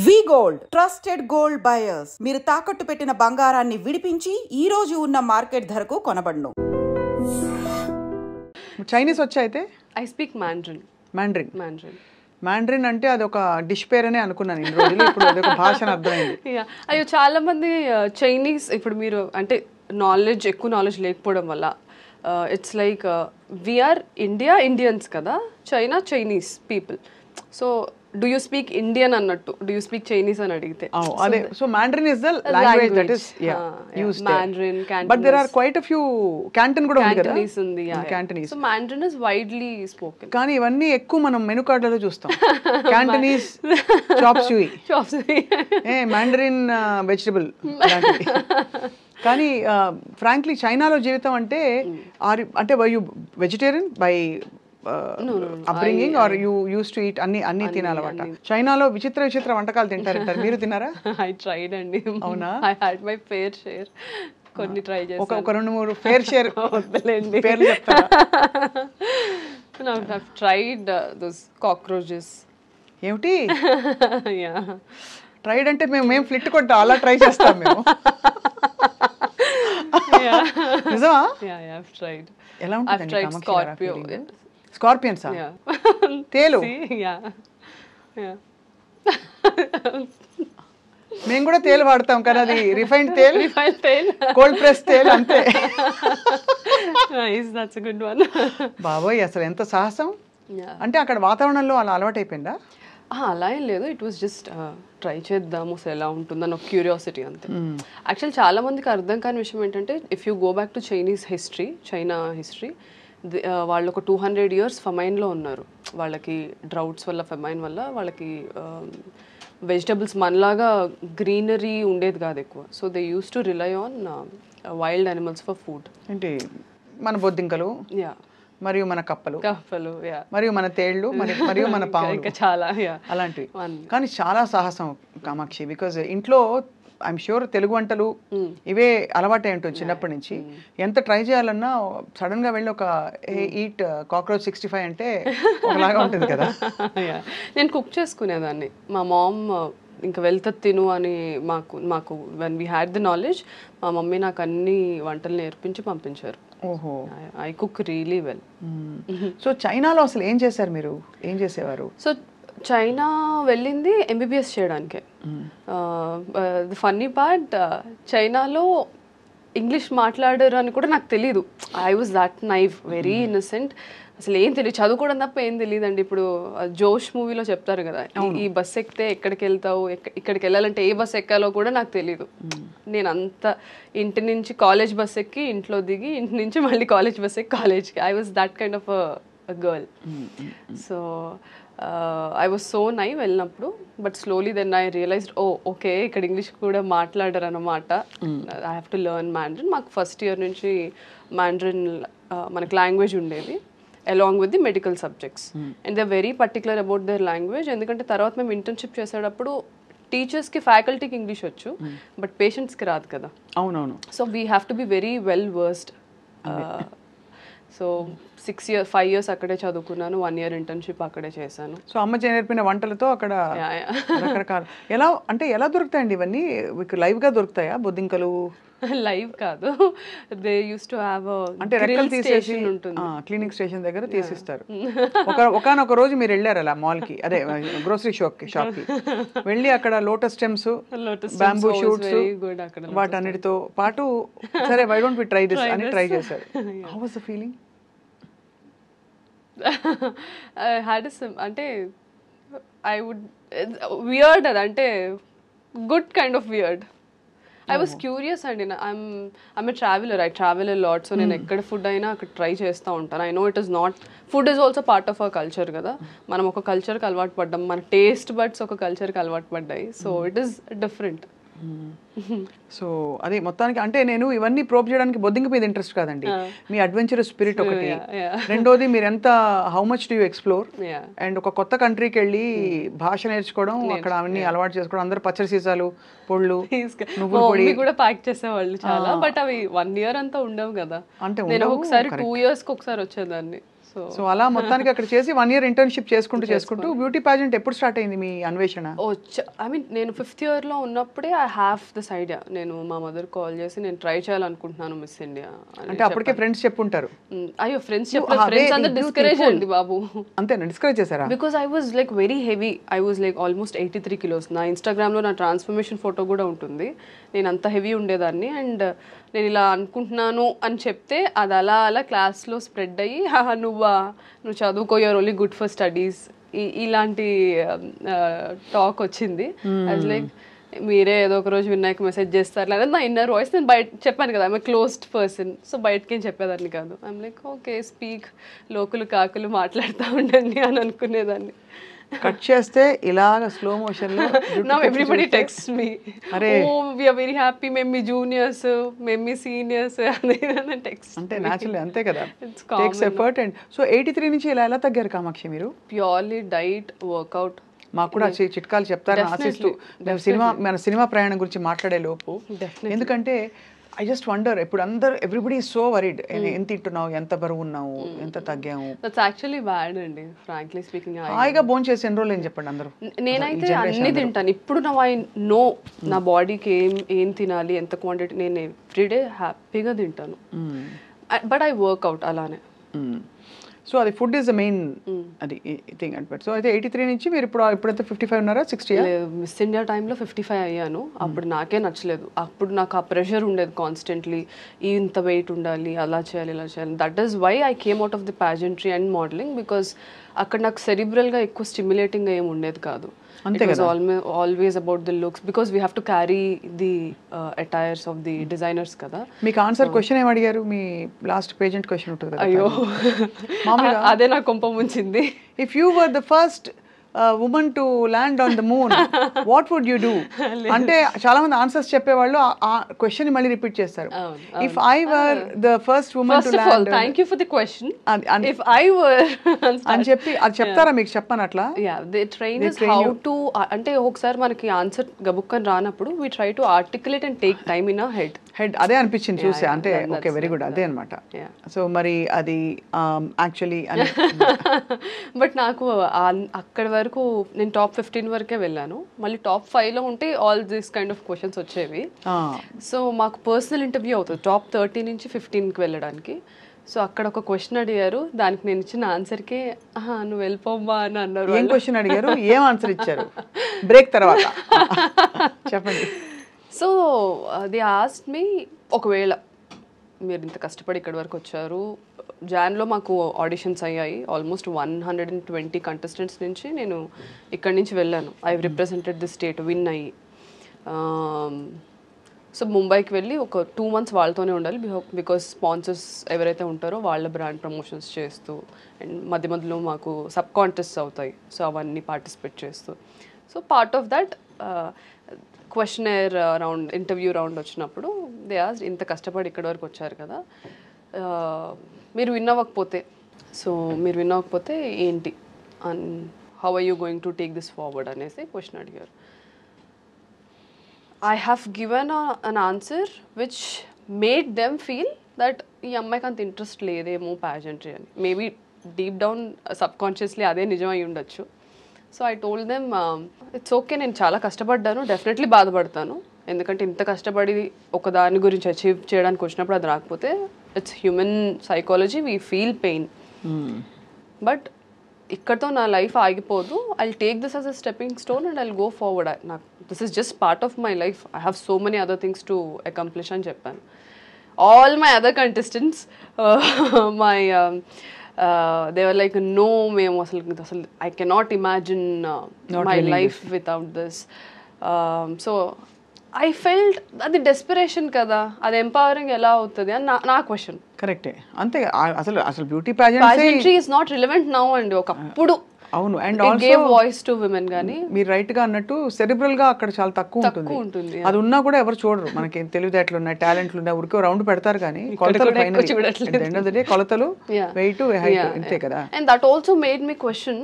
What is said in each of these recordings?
వి gold trusted gold buyers. మీరు తాకట్టు పెట్టిన బంగారాన్ని విడిపించి ఈ రోజు ఉన్న మార్కెట్ ధరకు కొనబడును. చైనీస్ వచ్చా అయితే? I speak మాండ్రిన్. మాండ్రిన్ అంటే అదొక డిష్ పేరనే అనుకున్నాను ఇన్ని రోజులు. ఇప్పుడు అదొక భాష అని అర్థమైంది. అయ్యో చాలా మంది చైనీస్ ఇప్పుడు మీరు అంటే ఎక్కువ నాలెడ్జ్ లేకపోవడం వల్ల ఇట్స్ లైక్ వీఆర్ ఇండియన్స్ కదా, China Chinese people. So do you speak Indian annattu, do you speak Chinese అని అడిగితే అదే. So Mandarin is the language that is used Mandarin, Cantonese. But there are quite a few Canton కూడా ఉంది కదా. Cantonese ఉంది. Cantonese. So Mandarin is widely spoken. కానీ ఇవన్నీ ఎక్కువ మనం మెనూ కార్డులలో చూస్తాం. Cantonese chop suey, Mandarin vegetable లాంటివి. కానీ ఫ్రాంక్లీ చైనాలో జీవితం అంటే were you vegetarian by upbringing or you used to eat అన్ని తినాలన్నమాట? చైనాలో విచిత్ర వంటకాలు తింటారంటారు, మీరు తిన్నారా? I tried అండి. అవునా? I had my fair share. కొన్ని ట్రై చేశాను. ఒక 2-3 ఫేర్ షేర్ వద్దలేండి పేర్లు చెప్తారా? No, I've tried those cockroaches. ఏమిటి? Yeah. ట్రైడ్ అంటే మేము ఫ్లిట్ కొట్టాం, అలా ట్రై చేస్తాం మేము. నిజమా? Yeah, I've tried. ఎలా ఉంటుంది? I've tried scorpio. స్కార్పియన్స్ తేలు. మేము కూడా తేలు వాడతాం కానీ అది రిఫైన్డ్ తేల్, కోల్డ్ ప్రెస్ తేల్ అంతే. బాబోయ్, అసలు ఎంత సాహసం! అంటే అక్కడ వాతావరణంలో అలా అలవాటు అయిపోయిందా? అలా ఏం లేదు, ఇట్ వాస్ జస్ట్ ట్రై చేద్దాము అసలు ఎలా ఉంటుందని ఒక క్యూరియాసిటీ అంతే. యాక్చువల్ చాలా మందికి అర్థం కాని విషయం ఏంటంటే, if you go back to China history, వాళ్ళు ఒక 200 years ఫమైన్లో ఉన్నారు. వాళ్ళకి డ్రౌట్స్ వల్ల, ఫమైన్ వల్ల వాళ్ళకి వెజిటబుల్స్ మనలాగా గ్రీనరీ ఉండేది కాదు ఎక్కువ. So they use to rely on wild animals for food. అంటే మన బొద్దింకలు, మరియు మన కప్పలు, మరియు మన తేళ్లు, మరియు మన పాములు, చాలా అలాంటివి. కానీ చాలా సాహసం కామాక్షి, బికాజ్ ఇంట్లో ఐఎమ్ ష్యూర్ తెలుగు వంటలు ఇవే అలవాటే ఉంటుంది చిన్నప్పటి నుంచి. ఎంత ట్రై చేయాలన్నా సడన్ గా వెళ్ళి ఒక ఈట్ కాక్రోచ్ 65 అంటే ఒకలాగా ఉంటుంది కదా. నేను కుక్ చేసుకునేదాన్ని. మా మామ్ ఇంకా వెళ్తా తిను అని మాకు when we had the knowledge, మా మమ్మీ నాకు అన్ని వంటలు నేర్పించి పంపించారు. ఓహో, I cook really well. So చైనాలో అసలు ఏం చేశారు మీరు? ఏం చేసేవారు? సో చైనా వెళ్ళింది ఎంబీబీఎస్ చేయడానికే. ది ఫన్నీ పార్ట్, చైనాలో ఇంగ్లీష్ మాట్లాడరు అని కూడా నాకు తెలీదు. I was that naive, very innocent. అసలు ఏం తెలియదు, చదువుకోవడం తప్ప ఏం తెలియదండి. ఇప్పుడు జోష్ మూవీలో చెప్తారు కదా, ఈ బస్ ఎక్కితే ఎక్కడికి వెళ్తావు, ఇక్కడికి వెళ్ళాలంటే ఏ బస్ ఎక్కాలో కూడా నాకు తెలీదు. నేను అంత ఇంటి నుంచి కాలేజ్ బస్ ఎక్కి ఇంట్లో దిగి, ఇంటి నుంచి మళ్ళీ కాలేజ్ బస్ ఎక్కి కాలేజ్కి. I was that kind of a girl. So I was so naive వెళ్ళినప్పుడు. But slowly then I realized, okay ఇక్కడ ఇంగ్లీష్ కూడా మాట్లాడరు అన్నమాట. I have to learn Mandarin. మాకు ఫస్ట్ ఇయర్ నుంచి మాండ్రిన్ మనకు లాంగ్వేజ్ ఉండేది, along with the medical subjects. And they very particular about their language. ఎందుకంటే తర్వాత మేము ఇంటర్న్షిప్ చేసేటప్పుడు టీచర్స్కి, ఫ్యాకల్టీకి ఇంగ్లీష్ వచ్చు, బట్ పేషెంట్స్కి రాదు కదా. అవునవును. So we have to be very well versed. So 5 years అక్కడే చదువుకున్నాను, 1 year ఇంటర్న్షిప్ అక్కడే చేశాను. సో అమ్మ నేర్పిన వంటలతో అక్కడ రకరకాల ఎలా దొరుకుతాయండి ఇవన్నీ? లైవ్గా దొరుకుతాయా బొద్దింకలు? లైవ్ కాదు, దే యూస్ టు హావ్ అంటే రెక్కలు తీసేసి క్లినిక్ స్టేషన్ దగ్గర తీసిస్తారు. ఒకనొక రోజు మీరు వెళ్ళారు అలా మాల్కి, అదే గ్రోసరీ షాప్కి వెళ్ళి అక్కడ లోటస్ స్టెమ్స్, బ్యాంబూ షూట్స్ వాటన్నిటితో పాటు సరే why don't we try this అని ట్రై చేశారు. How was the feeling? అంటే ఐ వుడ్ వియర్డ్, అదంటే good kind of weird. I was curious and I'm a traveler. I travel a lot. So నేను ఎక్కడ food అయినా అక్కడ ట్రై చేస్తూ ఉంటాను. I know it is not, food is also part of our culture కదా. మనం ఒక కల్చర్కి అలవాటు పడ్డాం, మన టేస్ట్ బడ్స్ ఒక కల్చర్కి అలవాటు పడ్డాయి. So it is different. So అదే మొత్తానికి అంటే నేను ఇవన్నీ ప్రోబ్ చేయడానికి బొద్దింక మీద ఇంట్రెస్ట్ కాదండి, మీ అడ్వెంచరస్ స్పిరిట్ ఒకటి. రెండోది మీరు ఎంత how much do you explore, and ఒక కొత్త కంట్రీకి వెళ్ళి భాష నేర్చుకోవడం, అక్కడ అవన్నీ అలవాటు చేసుకోవడం. అందరు పచ్చడి సీసాలు, పొళ్ళు, నువ్వుల పొడి కూడా ప్యాక్ చేసేవాళ్ళు చాలా. బట్ అవి 1 year అంతా ఉండవు కదా. అంటే నేను ఒకసారి 2 years ఒకసారి వచ్చేదాన్ని. సో సో అలా మొత్తానికి అక్కడ చేసి 1 year ఇంటర్న్షిప్ చేసుకుంటూ బ్యూటీ పాజెంట్ ఎప్పుడు స్టార్ట్ అయింది మీ అన్వేషణ? ఐ మీన్ నేను 5th yearలో ఉన్నప్పుడే ఐ హ్యావ్ దిస్ ఐడియా. నేను మా మదర్ కాల్ చేసి నేను ట్రై చేయాలనుకుంటున్నాను మిస్ ఇండియా అంటే అప్పటికే ఫ్రెండ్స్ చెప్పుంటారు. అయ్యో ఫ్రెండ్స్ చెప్పలేదు, ఫ్రెండ్స్ అందరూ డిస్కరేజ్ అయింది బాబు. అంతేనా, డిస్కరేజ్ చేశారా? Because I was like very heavy, I was like almost 83 kilos. నా ఇన్స్టాగ్రామ్లో నా ట్రాన్స్ఫర్మేషన్ ఫోటో కూడా ఉంటుంది. నేను అంత హెవీ ఉండేదాన్ని. అండ్ నేను ఇలా అనుకుంటున్నాను అని చెప్తే అది అలా అలా క్లాస్లో స్ప్రెడ్ అయ్యి నువ్వు చదువుకో, you're only good for studies, ఇలాంటి టాక్ వచ్చింది. అది లైక్ మీరే ఏదో ఒక రోజు వినాయక్ మెసేజ్ చేస్తారు లేదా నా ఇన్నర్ వాయిస్. నేను బయట చెప్పాను కదా, ఐఎమ్ క్లోజ్డ్ పర్సన్, సో బయటకేం చెప్పేదాన్ని కాదు. ఐఎమ్ లైక్ ఓకే స్పీక్, లోకులు కాకులు మాట్లాడుతూ ఉండండి అని అనుకునేదాన్ని. కట్ చేస్తే ఇలాగ స్లో మోషన్ లో now everybody text me, oh we are very happy, మేము మీ జూనియర్స్, మేము మీ సీనియర్స్ అని టెక్స్ట్. అంటే న్యాచురల్లీ అంతే కదా, టేక్స్ ఎఫర్ట్. అండ్ సో 83 నుంచి ఎలా తగ్గారు కామాక్షి మీరు? Purely diet, workout. మాకు కూడా చిట్కాలు చెప్తారని ఆశిస్తూ మన సినిమా ప్రయాణం గురించి మాట్లాడే లోపు, ఎందుకంటే ఐ జస్ట్ వండర్, ఇప్పుడు అందరూ ఎవ్రీబడి ఈజ్ సో వరీడ్, ఎంత తింటున్నావు, ఎంత బరువు ఉన్నావు, ఎంత తగ్గాము. దట్స్ యాక్చువల్లీ బ్యాడ్ అండి, ఫ్రాంక్లీ స్పీకింగ్. హాయిగా భోజనం చేసి ఎన్ని రోజులు ఏం చెప్పండి అందరూ. నేనైతే అన్ని తింటాను ఇప్పుడు. నా ఐ నో నా బాడీకి ఏం తినాలి, ఎంత క్వాంటిటీ, నేను ఎవ్రీడే హ్యాపీగా తింటాను. బట్ ఐ వర్క్అవుట్ అలానే. సో అది ఫుడ్ ఈస్ ద మెయిన్ అది థింగ్ అండ్. సో అయితే 83 నుంచి మీరు ఇప్పుడైతే 55 ఉన్నారా, 60? మిస్ ఇండియా టైంలో 55 అయ్యాను. అప్పుడు నాకే నచ్చలేదు. అప్పుడు నాకు ఆ ప్రెషర్ ఉండేది కాన్స్టెంట్లీ, ఇంత వెయిట్ ఉండాలి, అలా చేయాలి, ఇలా చేయాలి. That is why I came out of the pageantry and modelling, because అక్కడ నాకు సెరిబ్రల్గా ఎక్కువ స్టిమ్యులేటింగ్ ఏమి ఉండేది కాదు. It was always about the looks, because we have to carry the attires of the designers kada. మీకు ఆన్సర్ క్వశ్చన్ ఏం అడిగారు? మీ last pageant question ఉంటుంది కదా. అయ్యో అదే నా కొంప ముంచింది. If you were the first women to land on the moon, what would you do అంటే చాలా మంది ఆన్సర్స్ చెప్పేవాళ్ళు ఆ క్వశ్చన్ మళ్ళీ రిపీట్ చేస్తారు. If I were the first women to land, thank you for the question, if I were అని చెప్పి అది చెప్తారా మీకు? చెప్పను అట్లా. Yeah, they train us how to, అంటే ఒకసారి మనకి ఆన్సర్ గబుక్కని రానప్పుడు we try to articulate and take time in our head. అదే అనిపించింది చూసే, అంటే ఓకే వెరీ గుడ్, అదే అనమాట. సో మరి అది యాక్చువల్లీ బట్ నాకు అక్కడి వరకు నేను టాప్ 15 వరకే వెళ్ళాను. మళ్ళీ టాప్ 5లో ఉంటే all this kind of questions వచ్చేవి. సో మాకు పర్సనల్ ఇంటర్వ్యూ అవుతుంది టాప్ 30 నుంచి 15కి వెళ్ళడానికి. సో అక్కడ ఒక క్వశ్చన్ అడిగారు, దానికి నేను ఇచ్చిన ఆన్సర్కే నువ్వు వెళ్ళిపోమ్మా అని అన్నారు. ఏం క్వశ్చన్ అడిగారు, ఏం ఆన్సర్ ఇచ్చారు బ్రేక్ తర్వాత చెప్పండి. సో దే ఆస్క్డ్ మీ, ఒకవేళ మీరు ఇంత కష్టపడి ఇక్కడి వరకు వచ్చారు, జాన్లో మాకు ఆడిషన్స్ అయ్యాయి, ఆల్మోస్ట్ 120 కంటెస్టెంట్స్ నుంచి నేను ఇక్కడి నుంచి వెళ్ళాను. I represented the state, win అయ్యి. సో ముంబైకి వెళ్ళి ఒక 2 months వాళ్ళతోనే ఉండాలి, బికాస్ స్పాన్సర్స్ ఎవరైతే ఉంటారో వాళ్ళ బ్రాండ్ ప్రమోషన్స్ చేస్తూ, అండ్ మధ్య మధ్యలో మాకు సబ్ కాంటెస్ట్స్ అవుతాయి, సో అవన్నీ పార్టిసిపేట్ చేస్తూ. So part of that questionnaire round, interview round వచ్చినప్పుడు దే ఆస్క్డ్, ఇంత కష్టపడి ఇక్కడి వరకు వచ్చారు కదా, మీరు విన్ అవ్వకపోతే, సో మీరు విన్ అవ్వకపోతే ఏంటి, and how are you going to take this forward అనేసి క్వశ్చన్ అడిగారు. I have given an answer which made them feel that ఈ అమ్మాయికి అంత ఇంట్రెస్ట్ లేదేమో pageantry అని. మేబీ డీప్ డౌన్ సబ్కాన్షియస్లీ అదే నిజం అయి ఉండొచ్చు. So I told them it's okay, నేను చాలా కష్టపడ్డాను, డెఫినెట్లీ బాధపడతాను, ఎందుకంటే ఇంత కష్టపడి ఒక దాని గురించి అచీవ్ చేయడానికి వచ్చినప్పుడు అది రాకపోతే it's human psychology, we feel pain. But ఇక్కడతో నా లైఫ్ ఆగిపోదు, I take this as a stepping stone and I go forward. నాకు this is just part of my life, I have so many other things to accomplish అని చెప్పాను. All my other contestants my they were like, no, మేము అసలు I cannot imagine my life without this. So I felt అది desperation కదా, అది empowering ఎలా అవుతుంది అని నా క్వశ్చన్. కరెక్టే, అంతే. అసలు beauty pageantry is not relevant now అండి, ఒకప్పుడు అవును. And also give voice to women, గానీ మీరు రైట్ గా అన్నట్టు సెరిబ్రల్ గా అక్కడ చాలా తక్కువ ఉంటుంది. అది ఉన్నా కూడా ఎవరు చూడరు, మనకి తెలివితేటలు ఉన్నాయి, టాలెంట్లు ఉన్నాయి, ఊరికే రౌండ్ పెడతారు కానీ కొలతలు ఫైనల్ కొలతలు వెయిట్ హైట్ అంతే కదా. And that also made me question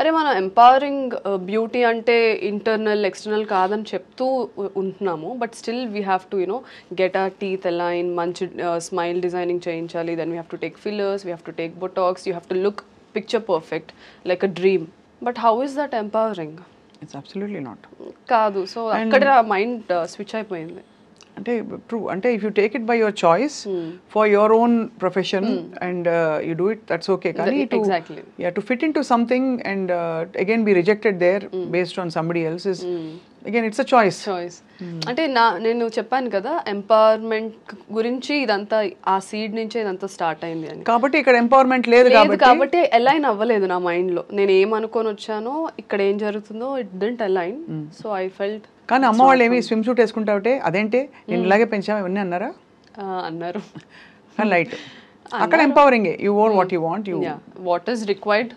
అరే మనం ఎంపవరింగ్ బ్యూటీ అంటే ఇంటర్నల్ ఎక్స్టర్నల్ కాదని చెప్తూ ఉంటున్నాము, but still we have to you know get our teeth align, మంచి స్మైల్ డిజైనింగ్ చేయించాలి, then we have to take fillers, we have to take botox, you have to look picture perfect like a dream. But how is that empowering? It's absolutely not. కాదు. So అక్కడ mind switch అయిపోయింది. అంటే true, అంటే if you take it by your choice for your own profession and you do it, that's okay. కానీ to fit in to something and again be rejected there based on somebody else is again it's a choice. అంటే నేను చెప్పాను కదా empowerment గురించి, ఇదంతా ఆ seed నుంచే ఇదంతా స్టార్ట్ అయింది అని. కాబట్టి ఇక్కడ ఎంపవర్మెంట్ లేదు కాబట్టి అలైన్ అవ్వలేదు నా మైండ్ లో. నేను ఏమనుకొని వచ్చానో ఇక్కడ ఏం జరుగుతుందో it didn't align. So I felt. కానీ అమ్మ వాళ్ళు ఏమి స్విమ్ సూట్ వేసుకుంటావుటే అదేంటే నేను ఇలాగే పెంచాము ఇవన్నీ అన్నారా? అన్నారు. లైట్ అక్కడ empowering, you own what you want, you what is required.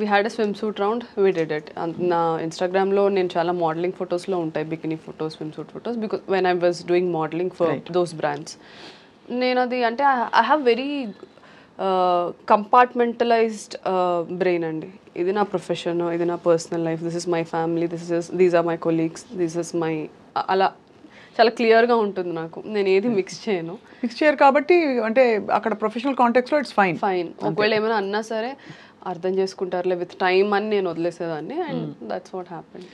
We had a swim suit round, we did it. నా ఇన్స్టాగ్రామ్లో నేను చాలా మోడలింగ్ ఫొటోస్లో ఉంటాయి, bikini photos, swim suit photos, because when I was doing modelling for those brands. నేను అది అంటే I have very compartmentalised brain అండి. ఇది నా ప్రొఫెషన్, ఇది నా personal life, this is my family, these are my colleagues, this is my, అలా చాలా క్లియర్గా ఉంటుంది నాకు. నేను ఏది మిక్స్ చేయరు కాబట్టి అంటే అక్కడ ప్రొఫెషనల్ కాంటెక్స్లో ఇట్స్ ఫైన్. ఒకవేళ ఏమైనా అన్నా సరే అర్థం చేసుకుంటారులే విత్ టైమ్ అని నేను వదిలేసేదాన్ని, అండ్ దట్స్ వాట్ హ్యాపెండ్.